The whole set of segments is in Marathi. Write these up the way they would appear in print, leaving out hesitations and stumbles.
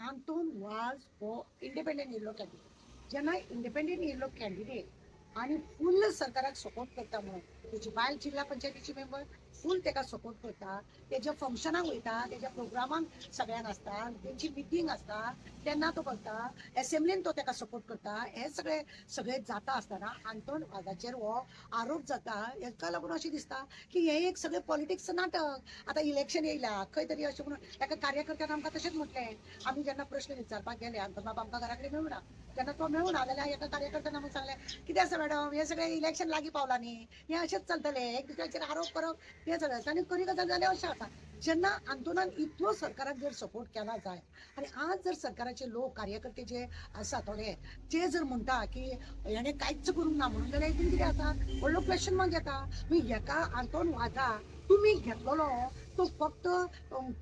Anton was for independent yellow candidate. जेन्ना इंडिपेंडेंट येयल्लो कॅन्डिडेट आणि फुल सरकाराक सपोर्ट करता म्हणून तेजी बायल जिल्हा पंचायतीची मेंबर फुल तेका सपोर्ट करता, तेज्या फंक्शनाक वयता, तेज्या प्रोग्रामांक सगळ्यांक आसता, तेंची मिटींग आसता तेन्ना तो करता, असेंब्लीन तो तेका सपोर्ट करता. हे सगळे सगळे जाता आसतना आंतोन वाझाचेर हो आरोप जाता. हेका लागून अशें दिसता की हे एक सगळे पॉलिटिक्स नाटक. आता इलेक्शन येयला खंय तरी अशें म्हणून एका कार्यकर्त्यान आमकां तशेंच म्हटलें. आमी जेन्ना प्रश्न विचारपाक गेले आंतोन बाब आमकां घरा कडेन मेळूना, तेन्ना तो मेळूना जाल्यार एका कार्यकर्त्यान आमकां सांगलें कितें आसा मॅडम हे सगळे इलेक्शन लागीं पावला न्ही, हे अशेंच चलतलें, एक दुसऱ्याचेर आरोप करप हे सगळें आनी खरी गजाल जाल्यार अशें आसा. जेन्ना आंदोलन इतलो सरकाराक जर सपोर्ट केला जाय आनी आज जर सरकाराचे लोक कार्यकर्ते जे आसा थोडे ते जर म्हणटा की हेणे कांयच करूंक ना म्हणून जाल्यार हितून कितें आसा व्हडलो क्वेश्चन मार्क येता. हेका आंतोन वाजा तुमी घेतलेलो तो फक्त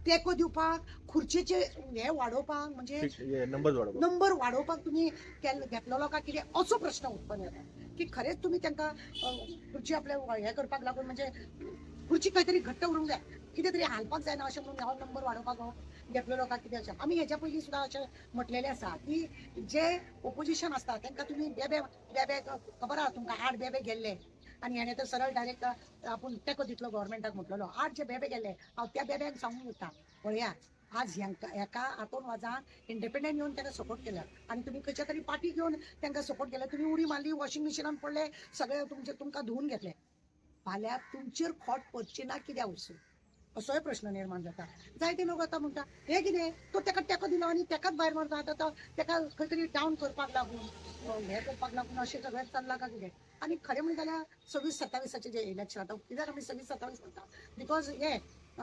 तेको दिवपाक खुर्चेचे हे वाडोवपाक म्हणजे नंबर वाडोवपाक तुम्ही घेतलेलो का कितें असो प्रश्न उत्पन्न येता की खरेंच तुम्ही तांकां खुर्ची आपले हे करपाक लागून म्हणजे खुर्ची खंय तरी घट्ट उरूंक जाय, कितें तरी हालपाक जायना अशें म्हणून हो नंबर वाडोवपाक हो घेतलेलो का कितें अशें. आमी हेच्या पयलीं सुद्दां अशें म्हटलेलें आसा की जे ओपोजिशन आसता तांकां तुमी बेबे बेबे खबर आहा तुमकां 8 बेबे गेल्ले आणि हेणे तर सरळ डायरेक्ट आपूण तेको दितलो गव्हर्मेंटाक म्हटलेलो. 8 जे बेबे गेले हांव त्या बेब्यांक सांगूंक वता पळया आज हेका आंतोन वाजान इंडिपेंडंट येवन ताका सपोर्ट केला आणि तुम्ही खंयच्या तरी पार्टी घेवन तांकां सपोर्ट केला, तुम्ही उडी मारली, वॉशिंग मशिनान पडले, सगळे तुमकां धुवून घेतले. फाल्यां तुमचेर खोट पडची ना कित्याक वचून असोय प्रश्न निर्माण जाता. जायते लोक आता म्हणटा हे कितें तो तेका तेको दिलो आनी तेकाच भायर मारता, आतां तेका खंय तरी डावन करपाक लागून हे करपाक लागून अशें सगळें चल्लां का कितें. आनी खरें म्हणलें जाल्यार 26-27 जे इलेक्शन आतां कित्याक आमी 26-27 म्हणटा बिकॉज हे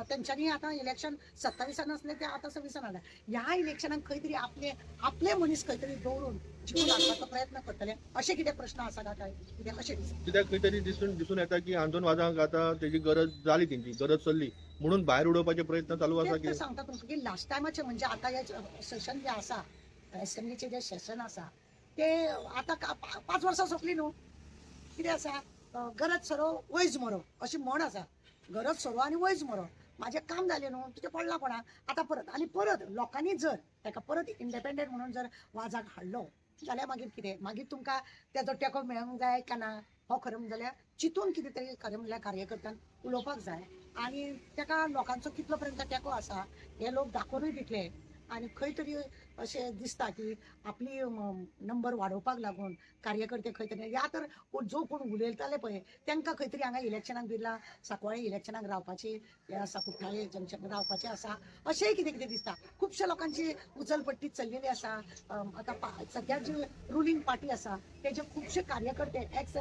तेंच्यांनी आतां इलेक्शन 27 आसलें ते आतां 26 हाडलें. ह्या इलेक्शनाक खंय तरी आपले मनीस खंय तरी दवरून जिखून हाडपाचो प्रयत्न करतले अशें कितें प्रश्न आसा काय कितें अशें दिसता. कित्याक खंय तरी दिसून येता की आंदोलन वाजांक आतां तेजी गरज जाली, तेंची गरज चल्ली म्हणून भायर उडोवपाचे प्रयत्न चालू आसा की सांगता तुमकां की लास्ट टायमाचे म्हणजे आतां हे सेशन जे आसा असेंब्लीचे जे सेशन आसा ते आतां 5 वर्सां सोंपली न्हू. कितें आसा गरज सरो वयज मरो अशी म्हण आसा. गरज सरो आनी वयज मरो माझे काम जालें न्हू तुजें पडला कोणा आतां परत लोकांनी जर ताका परत इंडिपेंडंट म्हणून जर वाजाक हाडलो जाल्यार मागीर कितें मागीर तुमकां तेजो तेको मेळूंक जाय का ना हो खरें म्हणलें जाल्यार चिंतून कितें तरी खरें म्हणल्यार कार्यकर्त्यान उलोवपाक जाय आनी ताका लोकांचो कितलो पर्यंत तेको आसा हे लोक दाखोवनूय दितले. आनी खंय तरी अशें दिसता की आपली नंबर वाडोवपाक लागून कार्यकर्ते खंय तरी या तर जो कोण उलयताले पळय तांकां खंय तरी हांगा इलेक्शनाक बिरला सांकवाळे इलेक्शनाक रावपाची हे आसा कुट्टाळे जंक्शन रावपाचें आसा अशेंय कितें कितें दिसता. खुबश्या लोकांची उचलपट्टी चल्लेली आसा. आतां सद्या जी रुलींग पार्टी आसा तेजे खुबशे कार्यकर्ते एक्स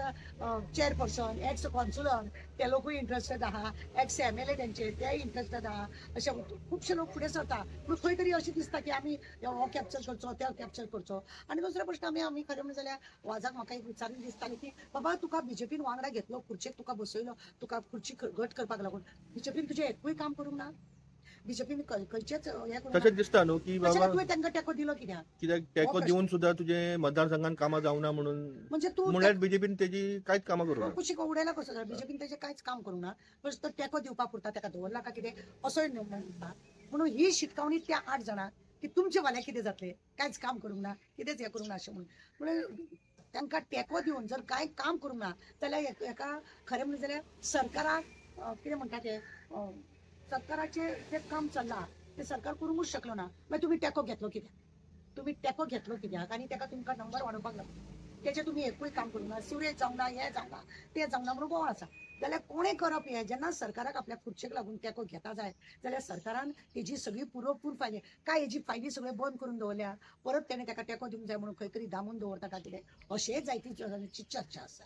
चेअरपर्सन एक्स काउन्सिलर ते लोकूय इंट्रस्टेड आहा, एक्स MLA तेंचे तेय इंट्रस्टेड आहा. अशे खुबशे लोक फुडें सरता पूण खंय तरी अशें दिसता की आमी हो कॅप्चर करचो तो कॅप्चर करचो. आनी दुसरो प्रश्न आमी खरें म्हणलें जाल्यार वाजाक म्हाका एक विचारून दिसतालें की बाबा तुका बीजेपीन वांगडा घेतलो खुर्चेक तुका बसयलो तुका खुर्ची घट करपाक लागून बीजेपीन तुजें एकूय काम करूंक ना. बीजेपीन खंयचेच हे तशेंच दिसता न्हू की बाबा तुवें तांकां तेको दिलो कित्याक तेको दिवन सुद्दां तुजे मतदारसंघात कामां जावना म्हणून म्हणजे तूं म्हणल्यार बीजेपीन तेजी कांयच कामां करूं ना. कुशीक उडयला कसो जाल्यार बीजेपीन तेजें कांयच काम करूंक ना. फक्त तेको दिवपाक पुरता ताका दवरला का कितें असोय म्हणटा. म्हणून ही शिटकावणी त्या 8 जाणांक की तुमचे फाल्यां कितें जातलें कांयच काम करूंक ना कितेंच हें करूंक ना अशें म्हणून तांकां तेको दिवन जर कांय काम करूंक ना जाल्यार हेका खरें म्हणलें जाल्यार सरकाराक कितें म्हणटा तें सरकाराचें जें काम चल्लां तें सरकार करूंकूच शकलो ना. मागीर तुमी तेको घेतलो कित्याक तुमी तेको घेतलो कित्याक आनी ताका तुमकां नंबर वाडोवपाक लागलो तेजें तुमी एकूय काम करूंक ना. सुरेश जावंक ना हें जावंक ना तें जावंक ना म्हणून बोवाळ आसा. जाल्यार कोणें करप हें जेन्ना सरकाराक आपल्या खुर्चेक लागून तेको घेता जाय जाल्यार सरकारान हेजी सगळी पुरोपूर फायली काय हेजी फायली सगळे बंद करून दवरल्या परत तेणें ताका तेको दिवंक जाय म्हणून खंय तरी दामून दवरता काय कितें अशेंय जायती चर्चा आसा.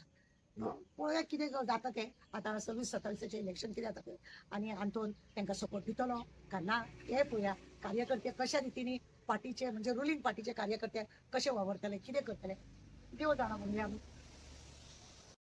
पळोवया कितें जाता तें आतां 26-27 इलेक्शन कितें जाता तें आनी आंतोन तांकां सपोर्ट दितलो काय ना हें पळोवया. कार्यकर्ते कशा रितीनी पार्टीचे म्हणजे रुलींग पार्टीचे कार्यकर्ते कशे वावरतले कितें करतले देव जाणा म्हणया आमी.